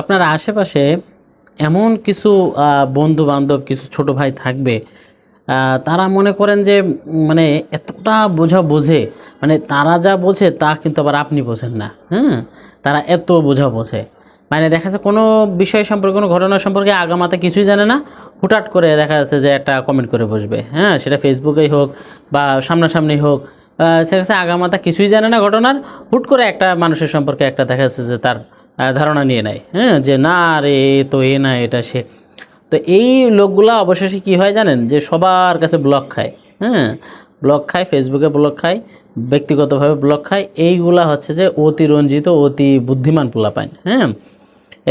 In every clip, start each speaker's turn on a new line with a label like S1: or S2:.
S1: আপনার আশেপাশে এমন কিছু বন্ধু-বান্ধব, কিছু ছোট ভাই থাকবে, তারা মনে করেন যে মানে এতটা বোঝে, মানে তারা যা বোঝে তা কিন্তু আবার আপনি বোঝেন না, হ্যাঁ? তারা এত বোঝে। মানে দেখা যাচ্ছে কোনো বিষয় সম্পর্কে, কোনো ঘটনা সম্পর্কে আগামাথা কিছুই জানে না, হুটহাট করে দেখা যাচ্ছে যে একটা কমেন্ট করে বসবে, হ্যাঁ? সেটা ফেসবুকেই হোক বা সামনাসামনি হোক, সেটা হচ্ছে আগামাথা কিছুই জানে না ঘটনার, হুট করে একটা মানুষের সম্পর্কে একটা দেখা যাচ্ছে যে তার ধারণা নিয়ে নেয়, হ্যাঁ? যে না রে, তো এ না এটা সে। তো এই লোকগুলা অবশেষে কী হয় জানেন, যে সবার কাছে ব্লক খায়, হ্যাঁ? ব্লক খায়, ফেসবুকে ব্লক খায়, ব্যক্তিগতভাবে ব্লক খায়। এইগুলা হচ্ছে যে অতি রঞ্জিত, অতি বুদ্ধিমান পোলাপাইন, হ্যাঁ?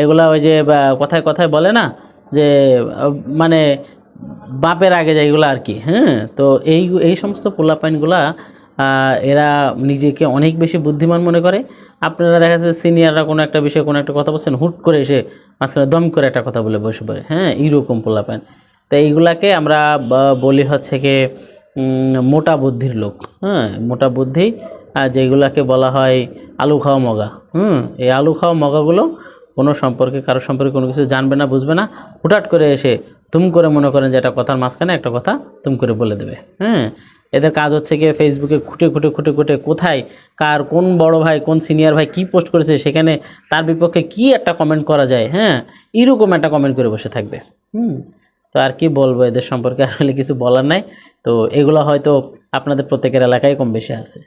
S1: এগুলা ওই যে কথায় কথায় বলে না যে মানে বাপের আগে যেগুলো আর কি, হ্যাঁ? তো এই সমস্ত পোলাপাইনগুলা এরা নিজেকে অনেক বেশি বুদ্ধিমান মনে করে। আপনারা দেখা যাচ্ছে সিনিয়ররা কোনো একটা বিষয়ে কোনো একটা কথা বলছেন, হুট করে এসে মাঝখানে দম করে একটা কথা বলে বসে পড়ে, হ্যাঁ? এইরকম পোলাপাইন। তো এইগুলাকে আমরা বলি হচ্ছে কি মোটা বুদ্ধির লোক, হ্যাঁ? মোটা বুদ্ধি, যেগুলাকে বলা হয় আলু খাওয়া মগা, এই আলু খাওয়া মগাগুলো কোনো সম্পর্কে, কারো সম্পর্কে কোনো কিছু জানবে না, বুঝবে না, হুটহাট করে এসে তুম করে মনে করেন যে একটা কথার মাঝখানে একটা কথা তুম করে বলে দেবে, হ্যাঁ? এদের কাজ হচ্ছে গিয়ে ফেসবুকে খুঁটে কোথায় কার কোন বড় ভাই, কোন সিনিয়র ভাই কী পোস্ট করেছে, সেখানে তার বিপক্ষে কী একটা কমেন্ট করা যায়, হ্যাঁ? এরকম একটা কমেন্ট করে বসে থাকবে। তো আর কি বলবো, এদের সম্পর্কে আসলে কিছু বলার নাই। তো এগুলো হয়তো আপনাদের প্রত্যেকের এলাকায় কম বেশি আছে।